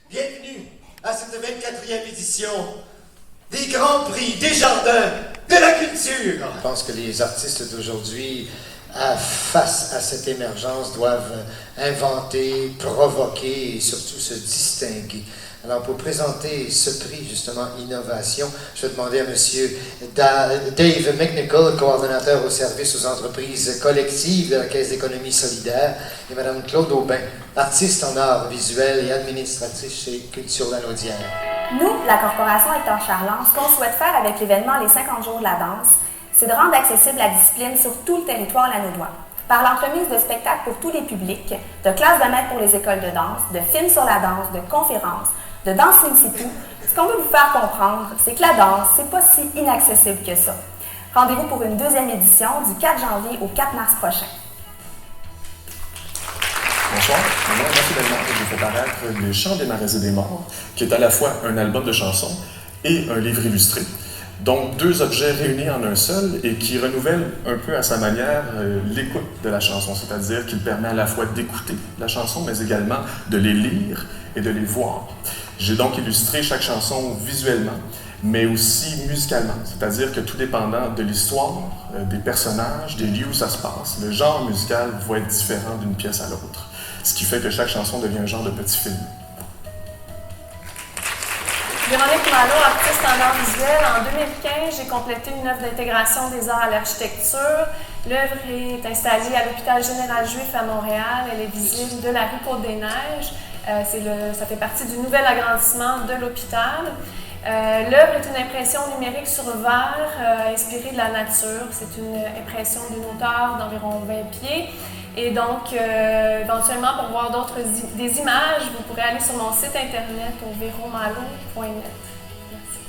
Bienvenue à cette 24e édition des Grands Prix des Jardins de la Culture. Je pense que les artistes d'aujourd'hui, face à cette émergence, doivent inventer, provoquer et surtout se distinguer. Alors, pour présenter ce prix, justement, Innovation, je vais demander à M. Dave McNichol, coordonnateur au service aux entreprises collectives de la Caisse d'économie solidaire, et Mme Claude Aubin, artiste en art visuel et administratrice chez Culture Lanaudière. Nous, la Corporation Hector Charland, ce qu'on souhaite faire avec l'événement Les 50 jours de la danse, c'est de rendre accessible la discipline sur tout le territoire lanaudois, par l'entremise de spectacles pour tous les publics, de classes de maîtres pour les écoles de danse, de films sur la danse, de conférences, de danse in situ. Ce qu'on veut vous faire comprendre, c'est que la danse, c'est pas si inaccessible que ça. Rendez-vous pour une deuxième édition du 4 janvier au 4 mars prochain. Bonsoir, mon nom est Mathieu Bellemare et j'ai fait paraître Les Chants des Marais et des Morts, qui est à la fois un album de chansons et un livre illustré. Donc, deux objets réunis en un seul et qui renouvellent un peu à sa manière l'écoute de la chanson, c'est-à-dire qu'il permet à la fois d'écouter la chanson, mais également de les lire et de les voir. J'ai donc illustré chaque chanson visuellement, mais aussi musicalement, c'est-à-dire que tout dépendant de l'histoire, des personnages, des lieux où ça se passe, le genre musical va être différent d'une pièce à l'autre, ce qui fait que chaque chanson devient un genre de petit film. Véronique Malo, artiste en art visuel. En 2015, j'ai complété une œuvre d'intégration des arts à l'architecture. L'œuvre est installée à l'Hôpital général juif à Montréal. Elle est visible de la rue Côte-des-Neiges. Ça fait partie du nouvel agrandissement de l'hôpital. L'œuvre est une impression numérique sur verre inspirée de la nature. C'est une impression d'une hauteur d'environ 20 pieds. Et donc, éventuellement, pour voir des images, vous pourrez aller sur mon site internet au veromalo.net. Merci.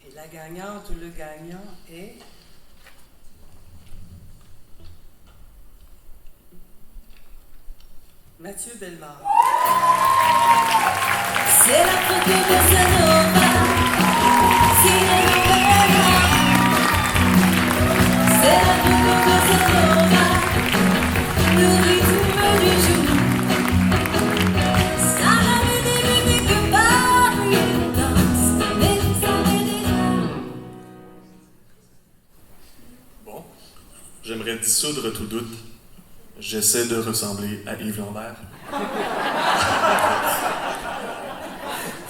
Et la gagnante ou le gagnant est... Mathieu Bellemare. C'est la faute de Casanova, c'est la nouvelle. C'est la faute de Casanova, le rythme du jour. Ça n'avait débuté que par une danse, mais vous savez déjà. Bon, j'aimerais dissoudre tout doute. J'essaie de ressembler à Yves Lambert.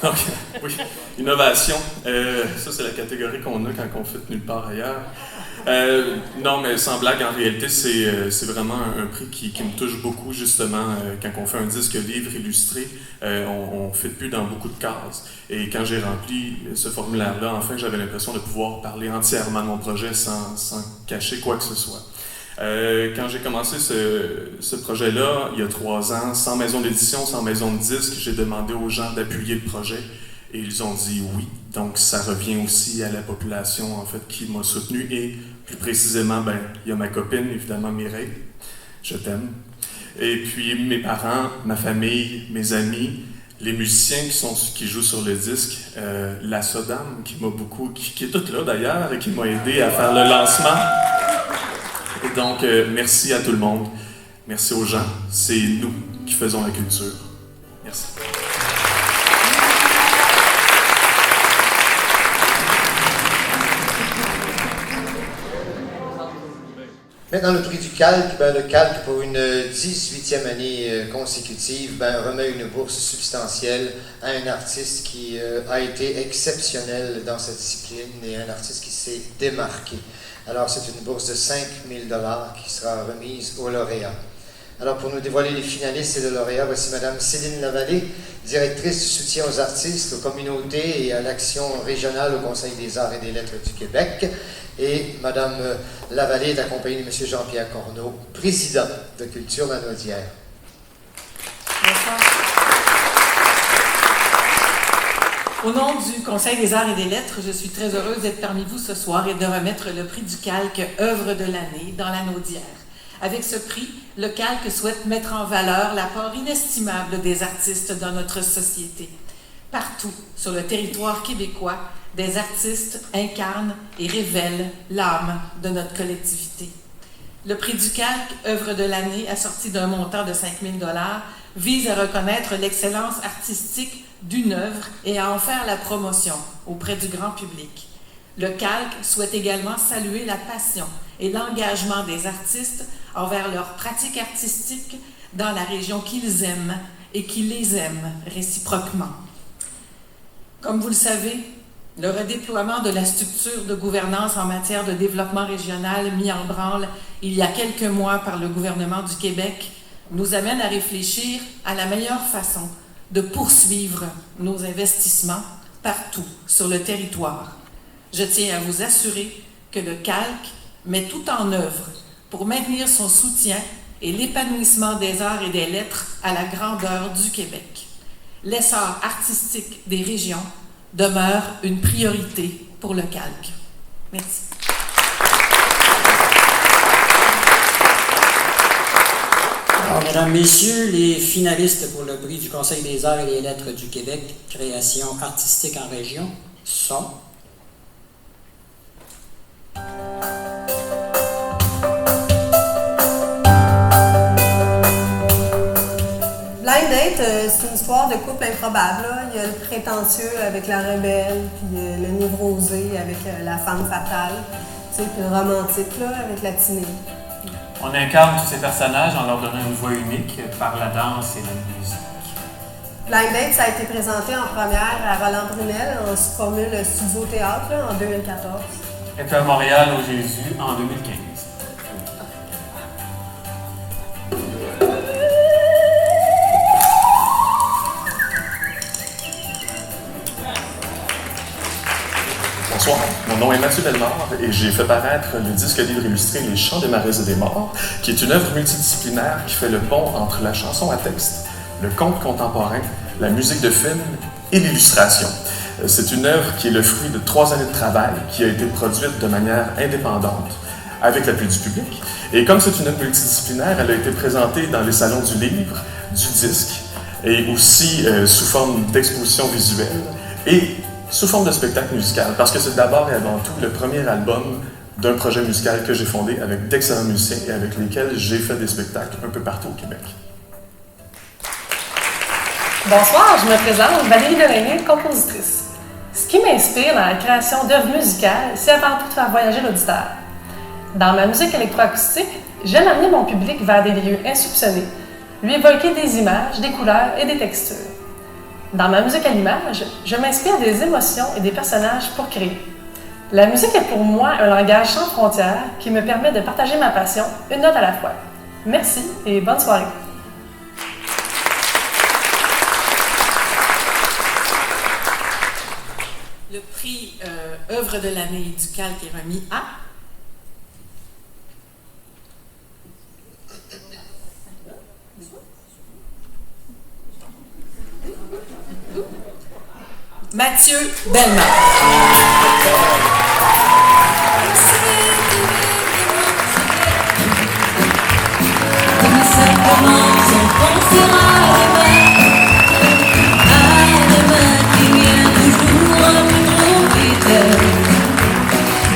Donc, oui, innovation. Ça, c'est la catégorie qu'on a quand on fait nulle part ailleurs. Non, mais sans blague, en réalité, c'est vraiment un prix qui me touche beaucoup, justement. Quand on fait un disque livre illustré, on ne fit plus dans beaucoup de cases. Et quand j'ai rempli ce formulaire-là, enfin, j'avais l'impression de pouvoir parler entièrement de mon projet sans cacher quoi que ce soit. Quand j'ai commencé ce projet-là, il y a 3 ans, sans maison d'édition, sans maison de disque, j'ai demandé aux gens d'appuyer le projet et ils ont dit oui. Donc ça revient aussi à la population en fait qui m'a soutenu et plus précisément, il y a ma copine, évidemment Mireille, je t'aime. Et puis mes parents, ma famille, mes amis, les musiciens qui jouent sur le disque, la Sodame qui m'a beaucoup, qui est toute là d'ailleurs et qui m'a aidé à faire le lancement. Et donc, merci à tout le monde. Merci aux gens. C'est nous qui faisons la culture. Merci. Maintenant, le prix du calque, le calque, pour une 18e année consécutive, remet une bourse substantielle à un artiste qui a été exceptionnel dans cette discipline et un artiste qui s'est démarqué. Alors, c'est une bourse de 5 000 $ qui sera remise aux lauréats. Alors, pour nous dévoiler les finalistes et les lauréats, voici Mme Céline Lavallée, directrice du soutien aux artistes, aux communautés et à l'action régionale au Conseil des arts et des lettres du Québec. Et Mme Lavallée est accompagnée de M. Jean-Pierre Corneau, président de Culture Lanaudière. Bonsoir. Au nom du Conseil des arts et des lettres, je suis très heureuse d'être parmi vous ce soir et de remettre le prix du calque œuvre de l'année dans Lanaudière. Avec ce prix, le calque souhaite mettre en valeur l'apport inestimable des artistes dans notre société. Partout sur le territoire québécois, des artistes incarnent et révèlent l'âme de notre collectivité. Le prix du calque, œuvre de l'année, assorti d'un montant de 5 000 $, vise à reconnaître l'excellence artistique d'une œuvre et à en faire la promotion auprès du grand public. Le calque souhaite également saluer la passion et l'engagement des artistes envers leur pratique artistique dans la région qu'ils aiment et qui les aiment réciproquement. Comme vous le savez, le redéploiement de la structure de gouvernance en matière de développement régional mis en branle il y a quelques mois par le gouvernement du Québec nous amène à réfléchir à la meilleure façon de poursuivre nos investissements partout sur le territoire. Je tiens à vous assurer que le calque met tout en œuvre pour maintenir son soutien et l'épanouissement des arts et des lettres à la grandeur du Québec. L'essor artistique des régions demeure une priorité pour le calque. Merci. Alors, mesdames, messieurs, les finalistes pour le prix du Conseil des arts et des lettres du Québec, création artistique en région, sont... Blind Date, c'est une histoire de couple improbable. Là. Il y a le prétentieux avec la rebelle, puis le névrosé avec la femme fatale, puis le romantique là, avec la timide. On incarne tous ces personnages en leur donnant une voix unique par la danse et la musique. Blind Date, ça a été présenté en première à Roland Brunel en formule Studio Théâtre là, en 2014. Et puis à Montréal au Jésus en 2015. Bonsoir, mon nom est Mathieu Bellemare et j'ai fait paraître le disque livre illustré Les Chants des Marais et des Morts, qui est une œuvre multidisciplinaire qui fait le pont entre la chanson à texte, le conte contemporain, la musique de film et l'illustration. C'est une œuvre qui est le fruit de 3 années de travail, qui a été produite de manière indépendante, avec l'appui du public. Et comme c'est une œuvre multidisciplinaire, elle a été présentée dans les salons du livre, du disque, et aussi sous forme d'exposition visuelle, et sous forme de spectacle musical, parce que c'est d'abord et avant tout le premier album d'un projet musical que j'ai fondé avec d'excellents musiciens et avec lesquels j'ai fait des spectacles un peu partout au Québec. Bonsoir, je me présente, Valérie Delaney, compositrice. Ce qui m'inspire dans la création d'œuvres musicales, c'est avant tout de faire voyager l'auditeur. Dans ma musique électroacoustique, j'aime amener mon public vers des lieux insoupçonnés, lui évoquer des images, des couleurs et des textures. Dans ma musique à l'image, je m'inspire des émotions et des personnages pour créer. La musique est pour moi un langage sans frontières qui me permet de partager ma passion, une note à la fois. Merci et bonne soirée. Le prix œuvre de l'année du calque est remis à... Mathieu Bellemare. Comme ça commence, on pensera à demain qui vient toujours un peu trop vite.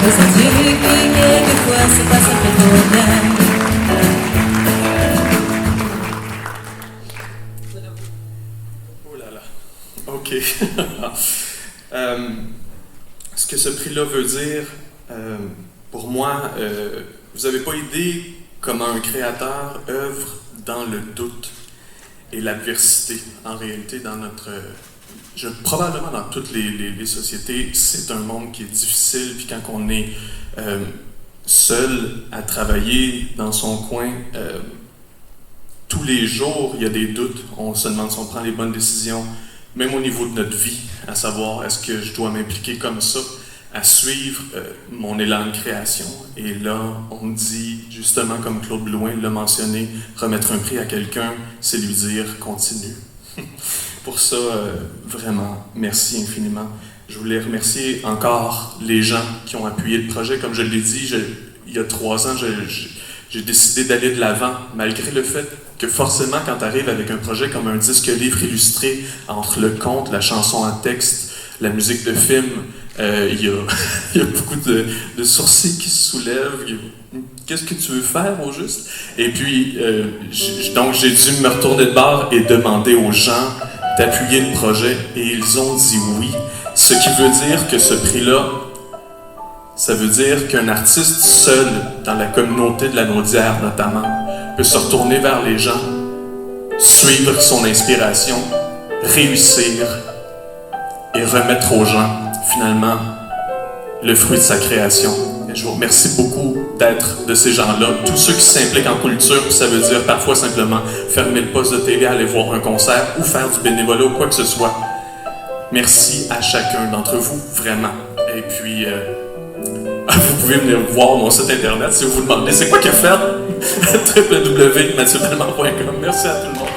Mais ça dit que quelquefois c'est pas ça fait trop bien. Oh là là. OK. Ce que ce prix-là veut dire, pour moi, vous n'avez pas idée comment un créateur œuvre dans le doute et l'adversité. En réalité, dans notre... probablement dans toutes les sociétés, c'est un monde qui est difficile, puis quand on est seul à travailler dans son coin, tous les jours, il y a des doutes. On se demande si on prend les bonnes décisions, même au niveau de notre vie, à savoir est-ce que je dois m'impliquer comme ça, à suivre mon élan de création. Et là, on me dit, justement, comme Claude Blouin l'a mentionné, remettre un prix à quelqu'un, c'est lui dire continue. Pour ça, vraiment, merci infiniment. Je voulais remercier encore les gens qui ont appuyé le projet. Comme je l'ai dit, il y a 3 ans, j'ai décidé d'aller de l'avant, malgré le fait que forcément, quand tu arrives avec un projet comme un disque livre illustré, entre le conte, la chanson en texte, la musique de film, il y a beaucoup de sourcils qui se soulèvent, il y a qu'est-ce que tu veux faire au juste? Et puis, donc j'ai dû me retourner de bord et demander aux gens d'appuyer le projet, et ils ont dit oui. Ce qui veut dire que ce prix-là, ça veut dire qu'un artiste seul, dans la communauté de la Naudière notamment, peut se retourner vers les gens, suivre son inspiration, réussir et remettre aux gens, finalement, le fruit de sa création. Et je vous remercie beaucoup d'être de ces gens-là. Tous ceux qui s'impliquent en culture, ça veut dire parfois simplement fermer le poste de TV, aller voir un concert ou faire du bénévolat ou quoi que ce soit. Merci à chacun d'entre vous, vraiment. Et puis, vous pouvez venir voir mon site internet si vous vous demandez c'est quoi qu'il a fait. www.mathieudelmont.com. Merci à tout le monde.